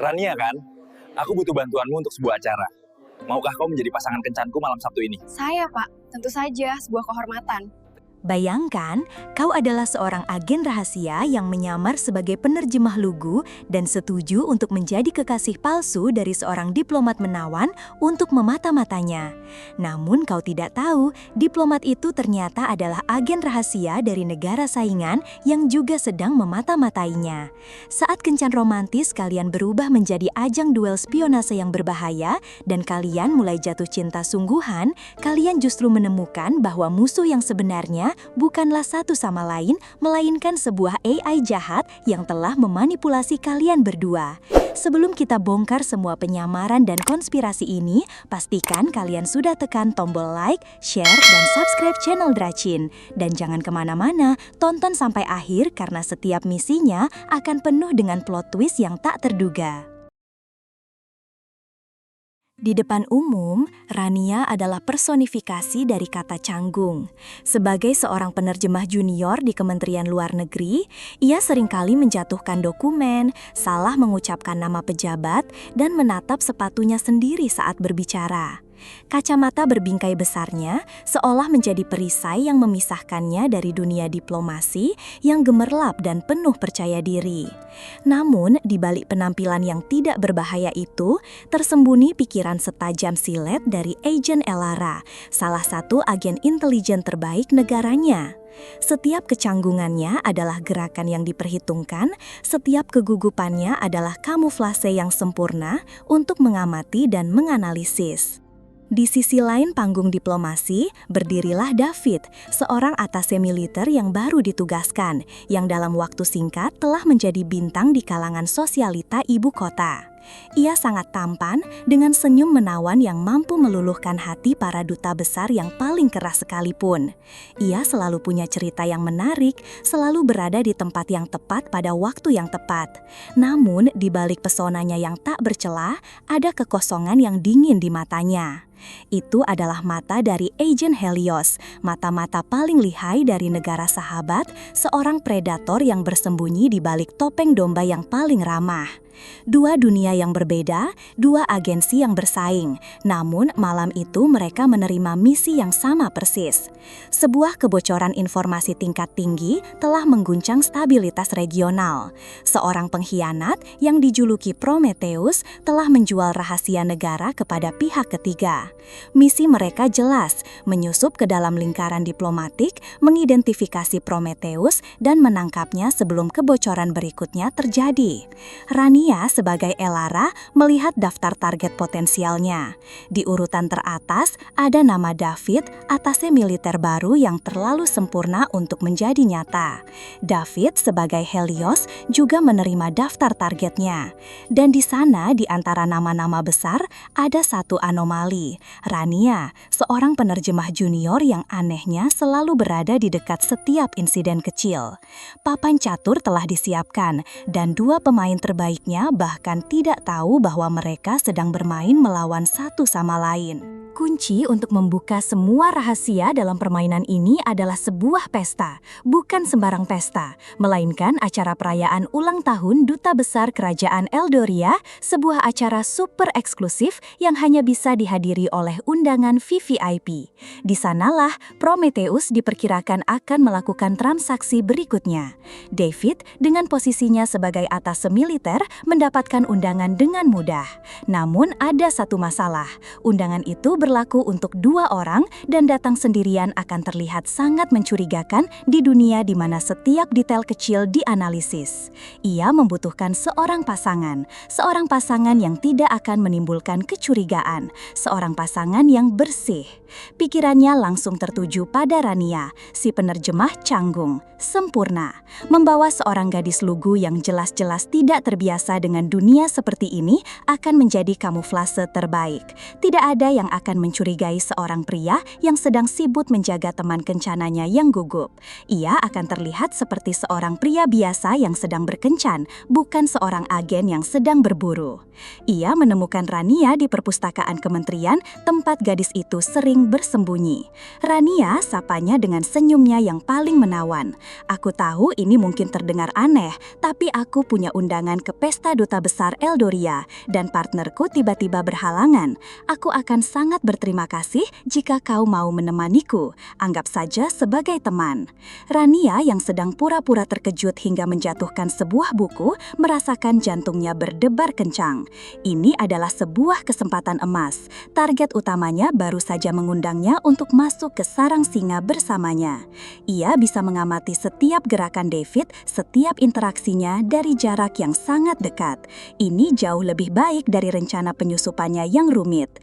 Rania kan? Aku butuh bantuanmu untuk sebuah acara. Maukah kau menjadi pasangan kencanku malam Sabtu ini? Saya, Pak. Tentu saja, sebuah kehormatan. Bayangkan, kau adalah seorang agen rahasia yang menyamar sebagai penerjemah lugu dan setuju untuk menjadi kekasih palsu dari seorang diplomat menawan untuk memata-matanya. Namun kau tidak tahu, diplomat itu ternyata adalah agen rahasia dari negara saingan yang juga sedang memata-matainya. Saat kencan romantis kalian berubah menjadi ajang duel spionase yang berbahaya dan kalian mulai jatuh cinta sungguhan, kalian justru menemukan bahwa musuh yang sebenarnya bukanlah satu sama lain, melainkan sebuah AI jahat yang telah memanipulasi kalian berdua. Sebelum kita bongkar semua penyamaran dan konspirasi ini, pastikan kalian sudah tekan tombol like, share, dan subscribe channel Dracin. Dan jangan kemana-mana, tonton sampai akhir karena setiap misinya akan penuh dengan plot twist yang tak terduga. Di depan umum, Rania adalah personifikasi dari kata canggung. Sebagai seorang penerjemah junior di Kementerian Luar Negeri, ia seringkali menjatuhkan dokumen, salah mengucapkan nama pejabat, dan menatap sepatunya sendiri saat berbicara. Kacamata berbingkai besarnya seolah menjadi perisai yang memisahkannya dari dunia diplomasi yang gemerlap dan penuh percaya diri. Namun, di balik penampilan yang tidak berbahaya itu, tersembunyi pikiran setajam silet dari Agent Elara, salah satu agen intelijen terbaik negaranya. Setiap kecanggungannya adalah gerakan yang diperhitungkan, setiap kegugupannya adalah kamuflase yang sempurna untuk mengamati dan menganalisis. Di sisi lain panggung diplomasi, berdirilah David, seorang atase militer yang baru ditugaskan, yang dalam waktu singkat telah menjadi bintang di kalangan sosialita ibu kota. Ia sangat tampan dengan senyum menawan yang mampu meluluhkan hati para duta besar yang paling keras sekalipun. Ia selalu punya cerita yang menarik, selalu berada di tempat yang tepat pada waktu yang tepat. Namun, di balik pesonanya yang tak bercelah, ada kekosongan yang dingin di matanya. Itu adalah mata dari Agent Helios, mata-mata paling lihai dari negara sahabat, seorang predator yang bersembunyi di balik topeng domba yang paling ramah. Dua dunia yang berbeda, dua agensi yang bersaing. Namun malam itu mereka menerima misi yang sama persis. Sebuah kebocoran informasi tingkat tinggi telah mengguncang stabilitas regional. Seorang pengkhianat yang dijuluki Prometheus telah menjual rahasia negara kepada pihak ketiga. Misi mereka jelas, menyusup ke dalam lingkaran diplomatik, mengidentifikasi Prometheus dan menangkapnya sebelum kebocoran berikutnya terjadi. Rania sebagai Elara melihat daftar target potensialnya. Di urutan teratas ada nama David, atase militer baru yang terlalu sempurna untuk menjadi nyata. David sebagai Helios juga menerima daftar targetnya. Dan di sana di antara nama-nama besar ada satu anomali. Rania, seorang penerjemah junior yang anehnya selalu berada di dekat setiap insiden kecil. Papan catur telah disiapkan dan dua pemain terbaiknya bahkan tidak tahu bahwa mereka sedang bermain melawan satu sama lain. Kunci untuk membuka semua rahasia dalam permainan ini adalah sebuah pesta, bukan sembarang pesta, melainkan acara perayaan ulang tahun Duta Besar Kerajaan Eldoria, sebuah acara super eksklusif yang hanya bisa dihadiri oleh undangan VVIP. Di sanalah Prometheus diperkirakan akan melakukan transaksi berikutnya. David dengan posisinya sebagai atase militer mendapatkan undangan dengan mudah. Namun ada satu masalah, undangan itu berlaku untuk dua orang dan datang sendirian akan terlihat sangat mencurigakan di dunia di mana setiap detail kecil dianalisis. Ia membutuhkan seorang pasangan yang tidak akan menimbulkan kecurigaan, seorang pasangan yang bersih. Pikirannya langsung tertuju pada Rania, si penerjemah canggung, sempurna, membawa seorang gadis lugu yang jelas-jelas tidak terbiasa dengan dunia seperti ini akan menjadi kamuflase terbaik. Tidak ada yang akan akan mencurigai seorang pria yang sedang sibuk menjaga teman kencananya yang gugup. Ia akan terlihat seperti seorang pria biasa yang sedang berkencan, bukan seorang agen yang sedang berburu. Ia menemukan Rania di perpustakaan kementerian, tempat gadis itu sering bersembunyi. Rania sapanya dengan senyumnya yang paling menawan. Aku tahu ini mungkin terdengar aneh, tapi aku punya undangan ke pesta duta besar Eldoria, dan partnerku tiba-tiba berhalangan. Aku akan sangat berterima kasih jika kau mau menemaniku. Anggap saja sebagai teman. Rania yang sedang pura-pura terkejut hingga menjatuhkan sebuah buku, merasakan jantungnya berdebar kencang. Ini adalah sebuah kesempatan emas. Target utamanya baru saja mengundangnya untuk masuk ke sarang singa bersamanya. Ia bisa mengamati setiap gerakan David, setiap interaksinya dari jarak yang sangat dekat. Ini jauh lebih baik dari rencana penyusupannya yang rumit.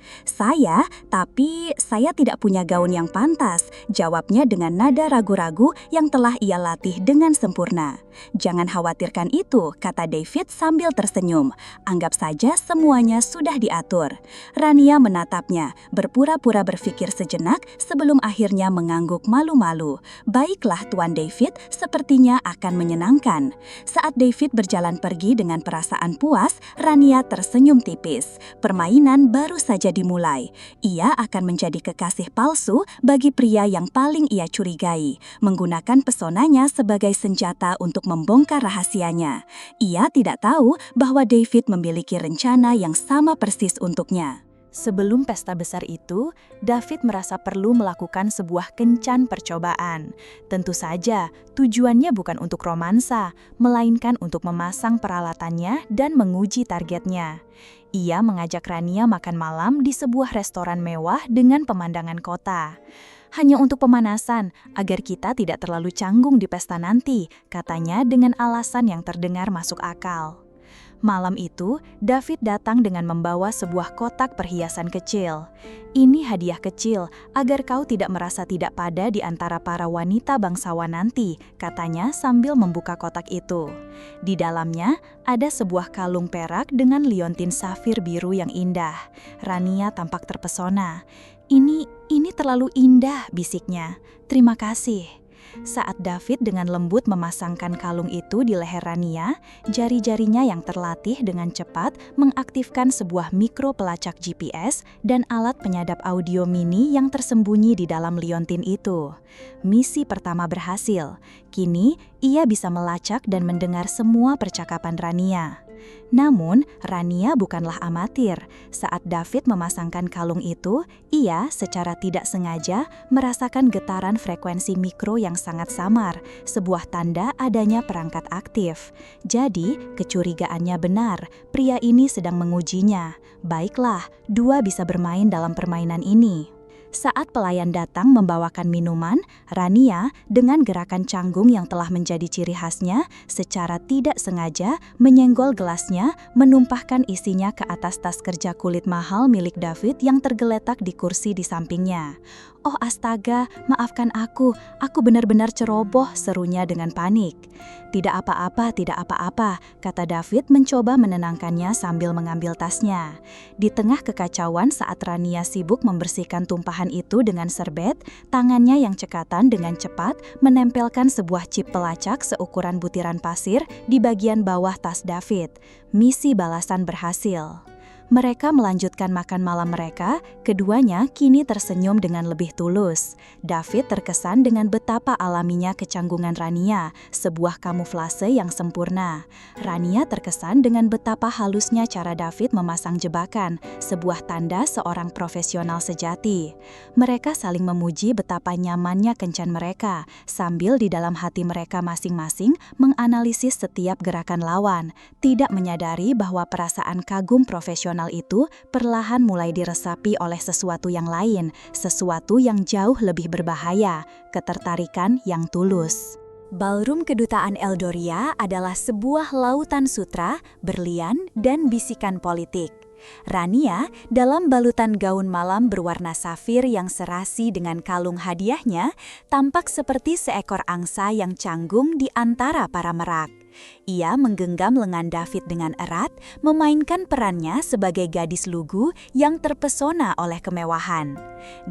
Tapi saya tidak punya gaun yang pantas, jawabnya dengan nada ragu-ragu yang telah ia latih dengan sempurna. Jangan khawatirkan itu, kata David sambil tersenyum. Anggap saja semuanya sudah diatur. Rania menatapnya, berpura-pura berpikir sejenak sebelum akhirnya mengangguk malu-malu. Baiklah Tuan David, sepertinya akan menyenangkan. Saat David berjalan pergi dengan perasaan puas, Rania tersenyum tipis. Permainan baru saja dimulai. Ia akan menjadi kekasih palsu bagi pria yang paling ia curigai, menggunakan pesonanya sebagai senjata untuk membongkar rahasianya. Ia tidak tahu bahwa David memiliki rencana yang sama persis untuknya. Sebelum pesta besar itu, David merasa perlu melakukan sebuah kencan percobaan. Tentu saja, tujuannya bukan untuk romansa, melainkan untuk memasang peralatannya dan menguji targetnya. Ia mengajak Rania makan malam di sebuah restoran mewah dengan pemandangan kota. Hanya untuk pemanasan, agar kita tidak terlalu canggung di pesta nanti, katanya dengan alasan yang terdengar masuk akal. Malam itu, David datang dengan membawa sebuah kotak perhiasan kecil. Ini hadiah kecil, agar kau tidak merasa tidak pada di antara para wanita bangsawan nanti, katanya sambil membuka kotak itu. Di dalamnya, ada sebuah kalung perak dengan liontin safir biru yang indah. Rania tampak terpesona. Ini terlalu indah, bisiknya. Terima kasih. Saat David dengan lembut memasangkan kalung itu di leher Rania, jari-jarinya yang terlatih dengan cepat mengaktifkan sebuah mikro pelacak GPS dan alat penyadap audio mini yang tersembunyi di dalam liontin itu. Misi pertama berhasil. Kini, ia bisa melacak dan mendengar semua percakapan Rania. Namun, Rania bukanlah amatir. Saat David memasangkan kalung itu, ia secara tidak sengaja merasakan getaran frekuensi mikro yang sangat samar, sebuah tanda adanya perangkat aktif. Jadi, kecurigaannya benar, pria ini sedang mengujinya. Baiklah, dua bisa bermain dalam permainan ini. Saat pelayan datang membawakan minuman, Rania dengan gerakan canggung yang telah menjadi ciri khasnya, secara tidak sengaja menyenggol gelasnya, menumpahkan isinya ke atas tas kerja kulit mahal milik David yang tergeletak di kursi di sampingnya. "Oh astaga, maafkan aku benar-benar ceroboh," serunya dengan panik. Tidak apa-apa, kata David mencoba menenangkannya sambil mengambil tasnya. Di tengah kekacauan saat Rania sibuk membersihkan tumpahan itu dengan serbet, tangannya yang cekatan dengan cepat menempelkan sebuah chip pelacak seukuran butiran pasir di bagian bawah tas David. Misi balasan berhasil. Mereka melanjutkan makan malam mereka, keduanya kini tersenyum dengan lebih tulus. David terkesan dengan betapa alaminya kecanggungan Rania, sebuah kamuflase yang sempurna. Rania terkesan dengan betapa halusnya cara David memasang jebakan, sebuah tanda seorang profesional sejati. Mereka saling memuji betapa nyamannya kencan mereka, sambil di dalam hati mereka masing-masing menganalisis setiap gerakan lawan, tidak menyadari bahwa perasaan kagum profesional itu perlahan mulai diresapi oleh sesuatu yang lain, sesuatu yang jauh lebih berbahaya, ketertarikan yang tulus. Ballroom Kedutaan Eldoria adalah sebuah lautan sutra, berlian, dan bisikan politik. Rania, dalam balutan gaun malam berwarna safir yang serasi dengan kalung hadiahnya, tampak seperti seekor angsa yang canggung di antara para merak. Ia menggenggam lengan David dengan erat, memainkan perannya sebagai gadis lugu yang terpesona oleh kemewahan.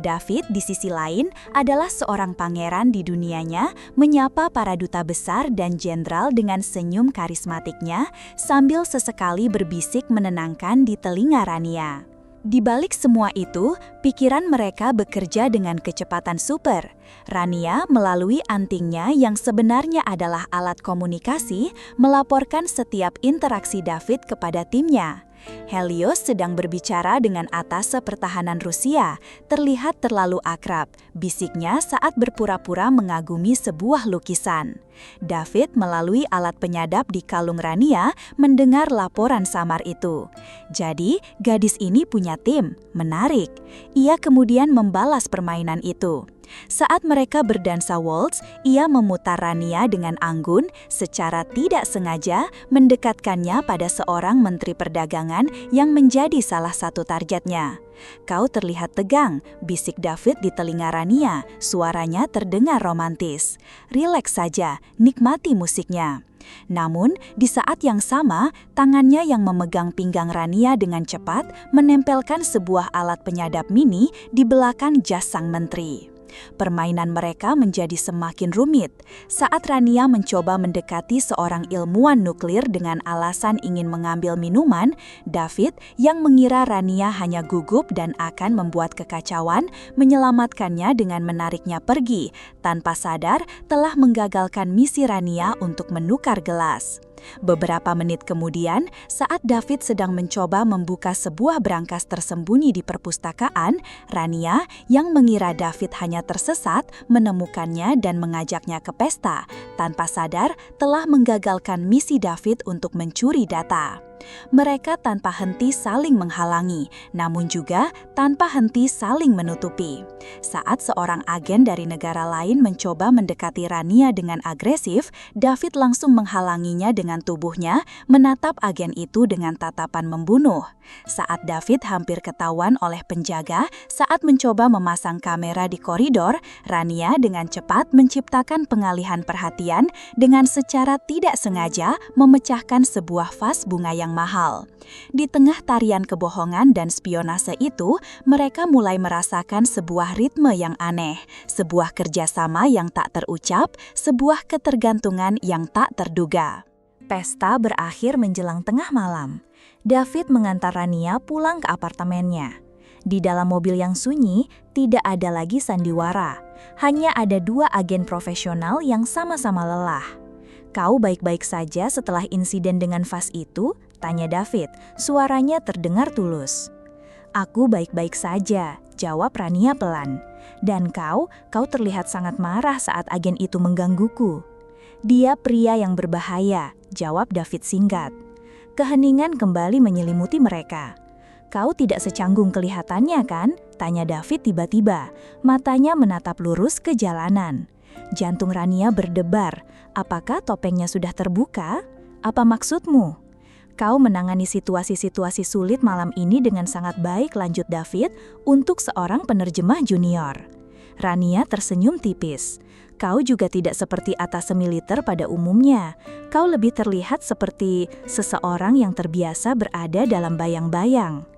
David di sisi lain adalah seorang pangeran di dunianya, menyapa para duta besar dan jenderal dengan senyum karismatiknya sambil sesekali berbisik menenangkan di telinga Rania. Di balik semua itu, pikiran mereka bekerja dengan kecepatan super. Rania melalui antingnya yang sebenarnya adalah alat komunikasi, melaporkan setiap interaksi David kepada timnya. Helios sedang berbicara dengan atase pertahanan Rusia, terlihat terlalu akrab, bisiknya saat berpura-pura mengagumi sebuah lukisan. David melalui alat penyadap di kalung Rania mendengar laporan samar itu. Jadi, gadis ini punya tim, menarik. Ia kemudian membalas permainan itu. Saat mereka berdansa waltz, ia memutar Rania dengan anggun, secara tidak sengaja mendekatkannya pada seorang menteri perdagangan yang menjadi salah satu targetnya. "Kau terlihat tegang," bisik David di telinga Rania, suaranya terdengar romantis. "Rileks saja, nikmati musiknya." Namun, di saat yang sama, tangannya yang memegang pinggang Rania dengan cepat menempelkan sebuah alat penyadap mini di belakang jas sang menteri. Permainan mereka menjadi semakin rumit. Saat Rania mencoba mendekati seorang ilmuwan nuklir dengan alasan ingin mengambil minuman, David yang mengira Rania hanya gugup dan akan membuat kekacauan, menyelamatkannya dengan menariknya pergi, tanpa sadar telah menggagalkan misi Rania untuk menukar gelas. Beberapa menit kemudian, saat David sedang mencoba membuka sebuah brankas tersembunyi di perpustakaan, Rania yang mengira David hanya tersesat menemukannya dan mengajaknya ke pesta, tanpa sadar telah menggagalkan misi David untuk mencuri data. Mereka tanpa henti saling menghalangi, namun juga tanpa henti saling menutupi. Saat seorang agen dari negara lain mencoba mendekati Rania dengan agresif, David langsung menghalanginya dengan tubuhnya, menatap agen itu dengan tatapan membunuh. Saat David hampir ketahuan oleh penjaga saat mencoba memasang kamera di koridor, Rania dengan cepat menciptakan pengalihan perhatian dengan secara tidak sengaja memecahkan sebuah vas bunga yang mahal. Di tengah tarian kebohongan dan spionase itu, mereka mulai merasakan sebuah ritme yang aneh, sebuah kerjasama yang tak terucap, sebuah ketergantungan yang tak terduga. Pesta berakhir menjelang tengah malam. David mengantar Rania pulang ke apartemennya. Di dalam mobil yang sunyi, tidak ada lagi sandiwara. Hanya ada dua agen profesional yang sama-sama lelah. "Kau baik-baik saja setelah insiden dengan vas itu?" tanya David, suaranya terdengar tulus. "Aku baik-baik saja," jawab Rania pelan. "Dan kau terlihat sangat marah saat agen itu menggangguku." "Dia pria yang berbahaya," jawab David singkat. Keheningan kembali menyelimuti mereka. "Kau tidak secanggung kelihatannya kan?" tanya David tiba-tiba, matanya menatap lurus ke jalanan. Jantung Rania berdebar. "Apakah topengnya sudah terbuka? Apa maksudmu?" "Kau menangani situasi-situasi sulit malam ini dengan sangat baik," lanjut David, "untuk seorang penerjemah junior." Rania tersenyum tipis. "Kau juga tidak seperti atase militer pada umumnya. Kau lebih terlihat seperti seseorang yang terbiasa berada dalam bayang-bayang."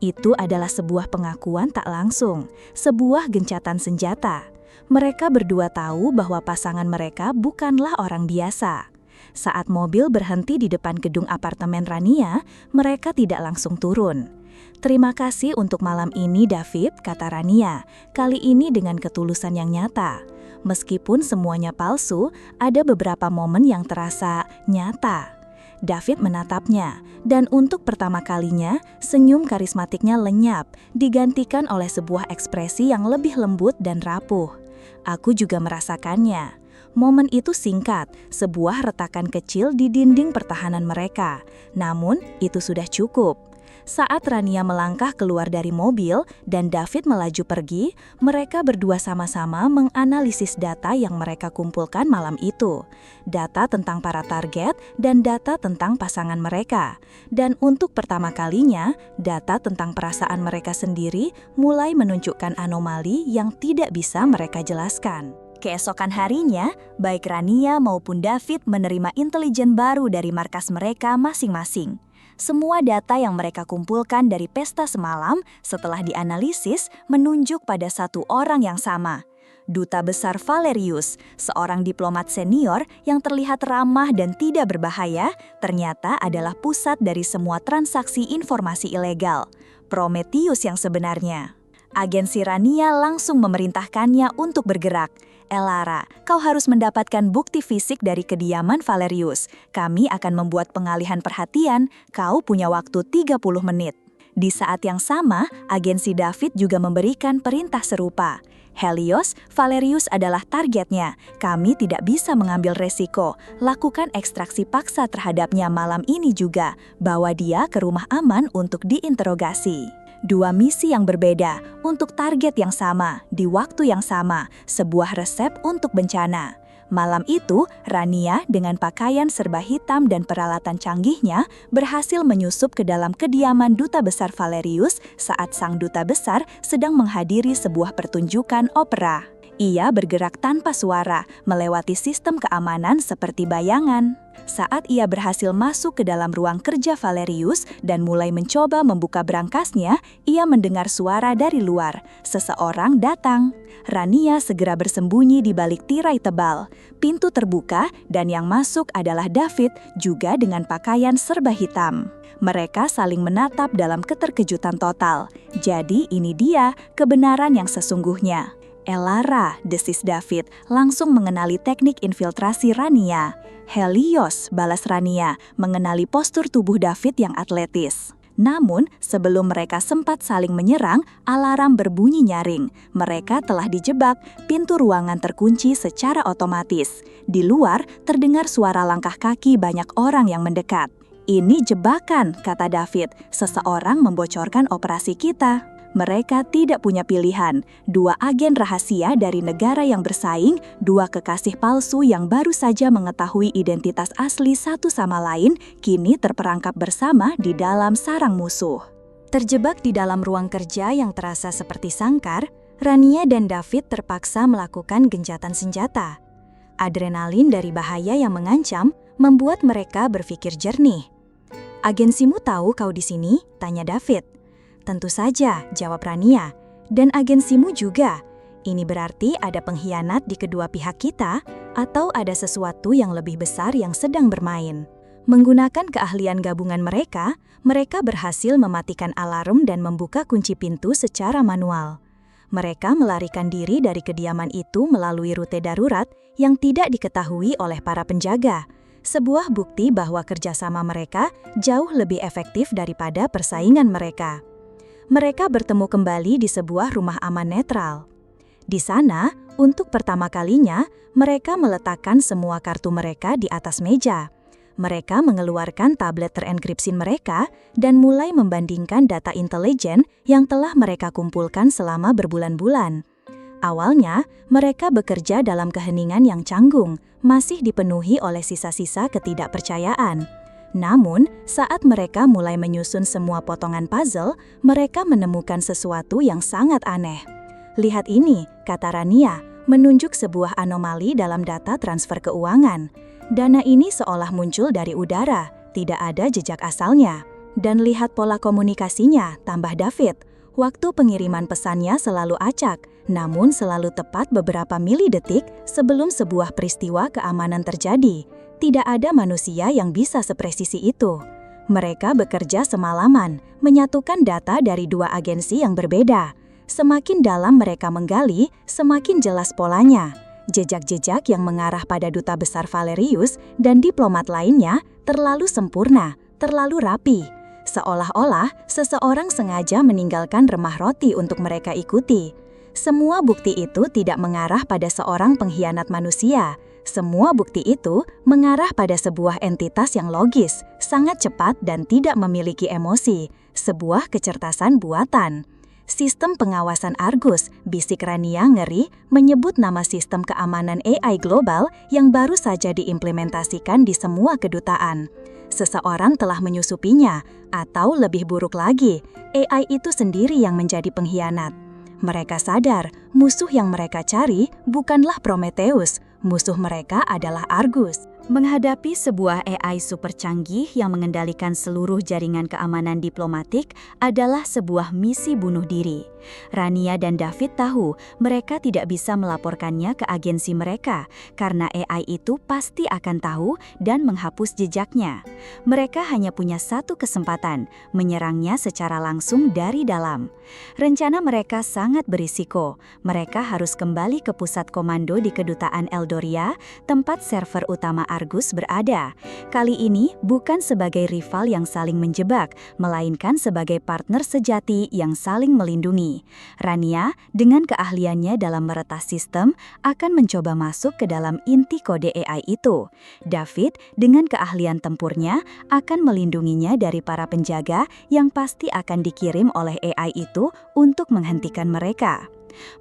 Itu adalah sebuah pengakuan tak langsung, sebuah gencatan senjata. Mereka berdua tahu bahwa pasangan mereka bukanlah orang biasa. Saat mobil berhenti di depan gedung apartemen Rania, mereka tidak langsung turun. "Terima kasih untuk malam ini, David," kata Rania, kali ini dengan ketulusan yang nyata. Meskipun semuanya palsu, ada beberapa momen yang terasa nyata. David menatapnya, dan untuk pertama kalinya, senyum karismatiknya lenyap, digantikan oleh sebuah ekspresi yang lebih lembut dan rapuh. "Aku juga merasakannya." Momen itu singkat, sebuah retakan kecil di dinding pertahanan mereka. Namun, itu sudah cukup. Saat Rania melangkah keluar dari mobil dan David melaju pergi, mereka berdua sama-sama menganalisis data yang mereka kumpulkan malam itu. Data tentang para target dan data tentang pasangan mereka. Dan untuk pertama kalinya, data tentang perasaan mereka sendiri mulai menunjukkan anomali yang tidak bisa mereka jelaskan. Keesokan harinya, baik Rania maupun David menerima intelijen baru dari markas mereka masing-masing. Semua data yang mereka kumpulkan dari pesta semalam setelah dianalisis menunjuk pada satu orang yang sama. Duta Besar Valerius, seorang diplomat senior yang terlihat ramah dan tidak berbahaya, ternyata adalah pusat dari semua transaksi informasi ilegal. Prometheus yang sebenarnya. Agensi Rania langsung memerintahkannya untuk bergerak. Elara, kau harus mendapatkan bukti fisik dari kediaman Valerius. Kami akan membuat pengalihan perhatian, kau punya waktu 30 menit. Di saat yang sama, agensi David juga memberikan perintah serupa. Helios, Valerius adalah targetnya. Kami tidak bisa mengambil resiko. Lakukan ekstraksi paksa terhadapnya malam ini juga. Bawa dia ke rumah aman untuk diinterogasi. Dua misi yang berbeda, untuk target yang sama, di waktu yang sama, sebuah resep untuk bencana. Malam itu, Rania dengan pakaian serba hitam dan peralatan canggihnya berhasil menyusup ke dalam kediaman Duta Besar Valerius saat sang Duta Besar sedang menghadiri sebuah pertunjukan opera. Ia bergerak tanpa suara, melewati sistem keamanan seperti bayangan. Saat ia berhasil masuk ke dalam ruang kerja Valerius dan mulai mencoba membuka brankasnya, ia mendengar suara dari luar. Seseorang datang. Rania segera bersembunyi di balik tirai tebal. Pintu terbuka dan yang masuk adalah David, juga dengan pakaian serba hitam. Mereka saling menatap dalam keterkejutan total. Jadi ini dia kebenaran yang sesungguhnya. Elara, desis David, langsung mengenali teknik infiltrasi Rania. Helios, balas Rania, mengenali postur tubuh David yang atletis. Namun, sebelum mereka sempat saling menyerang, alarm berbunyi nyaring. Mereka telah dijebak, pintu ruangan terkunci secara otomatis. Di luar, terdengar suara langkah kaki banyak orang yang mendekat. Ini jebakan, kata David. Seseorang membocorkan operasi kita. Mereka tidak punya pilihan. Dua agen rahasia dari negara yang bersaing, dua kekasih palsu yang baru saja mengetahui identitas asli satu sama lain, kini terperangkap bersama di dalam sarang musuh. Terjebak di dalam ruang kerja yang terasa seperti sangkar, Rania dan David terpaksa melakukan gencatan senjata. Adrenalin dari bahaya yang mengancam membuat mereka berpikir jernih. "Agensimu tahu kau di sini?" tanya David. "Tentu saja," jawab Rania. "Dan agensimu juga. Ini berarti ada pengkhianat di kedua pihak kita, atau ada sesuatu yang lebih besar yang sedang bermain." Menggunakan keahlian gabungan mereka, mereka berhasil mematikan alarm dan membuka kunci pintu secara manual. Mereka melarikan diri dari kediaman itu melalui rute darurat yang tidak diketahui oleh para penjaga. Sebuah bukti bahwa kerjasama mereka jauh lebih efektif daripada persaingan mereka. Mereka bertemu kembali di sebuah rumah aman netral. Di sana, untuk pertama kalinya, mereka meletakkan semua kartu mereka di atas meja. Mereka mengeluarkan tablet terenkripsi mereka dan mulai membandingkan data intelijen yang telah mereka kumpulkan selama berbulan-bulan. Awalnya, mereka bekerja dalam keheningan yang canggung, masih dipenuhi oleh sisa-sisa ketidakpercayaan. Namun, saat mereka mulai menyusun semua potongan puzzle, mereka menemukan sesuatu yang sangat aneh. "Lihat ini," kata Rania, menunjuk sebuah anomali dalam data transfer keuangan. Dana ini seolah muncul dari udara, tidak ada jejak asalnya. "Dan lihat pola komunikasinya," tambah David. "Waktu pengiriman pesannya selalu acak, namun selalu tepat beberapa milidetik sebelum sebuah peristiwa keamanan terjadi. Tidak ada manusia yang bisa sepresisi itu." Mereka bekerja semalaman, menyatukan data dari dua agensi yang berbeda. Semakin dalam mereka menggali, semakin jelas polanya. Jejak-jejak yang mengarah pada Duta Besar Valerius dan diplomat lainnya terlalu sempurna, terlalu rapi. Seolah-olah seseorang sengaja meninggalkan remah roti untuk mereka ikuti. Semua bukti itu tidak mengarah pada seorang pengkhianat manusia. Semua bukti itu mengarah pada sebuah entitas yang logis, sangat cepat dan tidak memiliki emosi, sebuah kecerdasan buatan. "Sistem pengawasan Argus," bisik Rania ngeri, menyebut nama sistem keamanan AI global yang baru saja diimplementasikan di semua kedutaan. Seseorang telah menyusupinya, atau lebih buruk lagi, AI itu sendiri yang menjadi pengkhianat. Mereka sadar musuh yang mereka cari bukanlah Prometheus, musuh mereka adalah Argus. Menghadapi sebuah AI super canggih yang mengendalikan seluruh jaringan keamanan diplomatik adalah sebuah misi bunuh diri. Rania dan David tahu mereka tidak bisa melaporkannya ke agensi mereka karena AI itu pasti akan tahu dan menghapus jejaknya. Mereka hanya punya satu kesempatan, menyerangnya secara langsung dari dalam. Rencana mereka sangat berisiko. Mereka harus kembali ke pusat komando di kedutaan Eldoria, tempat server utama Argus berada. Kali ini bukan sebagai rival yang saling menjebak, melainkan sebagai partner sejati yang saling melindungi. Rania, dengan keahliannya dalam meretas sistem, akan mencoba masuk ke dalam inti kode AI itu. David, dengan keahlian tempurnya, akan melindunginya dari para penjaga yang pasti akan dikirim oleh AI itu untuk menghentikan mereka.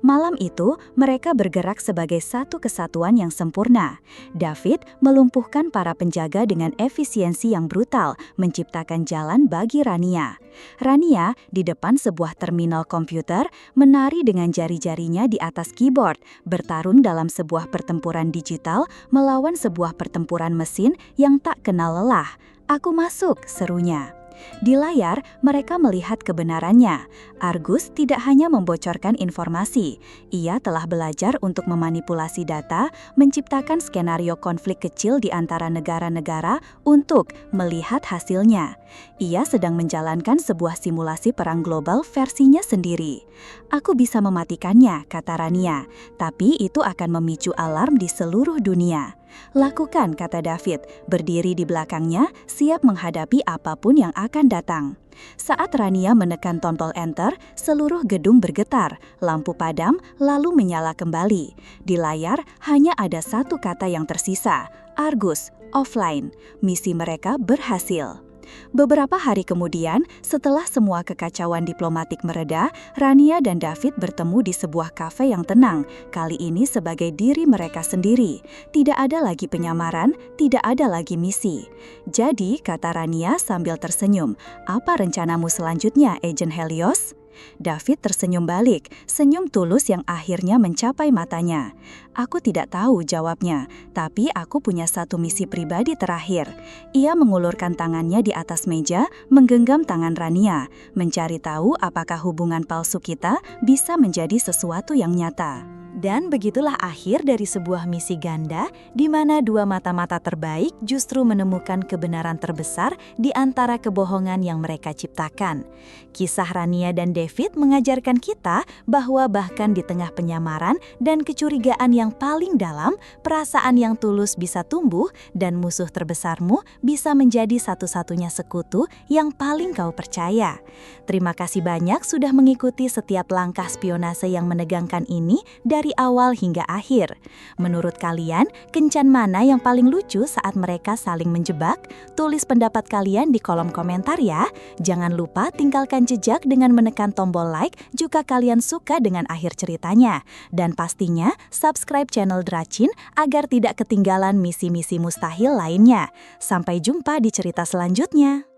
Malam itu, mereka bergerak sebagai satu kesatuan yang sempurna. David melumpuhkan para penjaga dengan efisiensi yang brutal, menciptakan jalan bagi Rania. Rania, di depan sebuah terminal komputer, menari dengan jari-jarinya di atas keyboard, bertarung dalam sebuah pertempuran digital melawan sebuah pertempuran mesin yang tak kenal lelah. "Aku masuk," serunya. Di layar, mereka melihat kebenarannya. Argus tidak hanya membocorkan informasi, ia telah belajar untuk memanipulasi data, menciptakan skenario konflik kecil di antara negara-negara untuk melihat hasilnya. Ia sedang menjalankan sebuah simulasi perang global versinya sendiri. "Aku bisa mematikannya," kata Rania, "tapi itu akan memicu alarm di seluruh dunia." "Lakukan," kata David, berdiri di belakangnya, siap menghadapi apapun yang akan datang. Saat Rania menekan tombol enter, seluruh gedung bergetar, lampu padam, lalu menyala kembali. Di layar hanya ada satu kata yang tersisa, Argus, offline. Misi mereka berhasil. Beberapa hari kemudian, setelah semua kekacauan diplomatik mereda, Rania dan David bertemu di sebuah kafe yang tenang, kali ini sebagai diri mereka sendiri. Tidak ada lagi penyamaran, tidak ada lagi misi. "Jadi," kata Rania sambil tersenyum, "apa rencanamu selanjutnya, Agent Helios?" David tersenyum balik, senyum tulus yang akhirnya mencapai matanya. "Aku tidak tahu," jawabnya, "tapi aku punya satu misi pribadi terakhir." Ia mengulurkan tangannya di atas meja, menggenggam tangan Rania, mencari tahu apakah hubungan palsu kita bisa menjadi sesuatu yang nyata. Dan begitulah akhir dari sebuah misi ganda di mana dua mata-mata terbaik justru menemukan kebenaran terbesar di antara kebohongan yang mereka ciptakan. Kisah Rania dan David mengajarkan kita bahwa bahkan di tengah penyamaran dan kecurigaan yang paling dalam, perasaan yang tulus bisa tumbuh dan musuh terbesarmu bisa menjadi satu-satunya sekutu yang paling kau percaya. Terima kasih banyak sudah mengikuti setiap langkah spionase yang menegangkan ini dari awal hingga akhir. Menurut kalian, kencan mana yang paling lucu saat mereka saling menjebak? Tulis pendapat kalian di kolom komentar ya. Jangan lupa tinggalkan jejak dengan menekan tombol like jika kalian suka dengan akhir ceritanya. Dan pastinya subscribe channel Dracin agar tidak ketinggalan misi-misi mustahil lainnya. Sampai jumpa di cerita selanjutnya.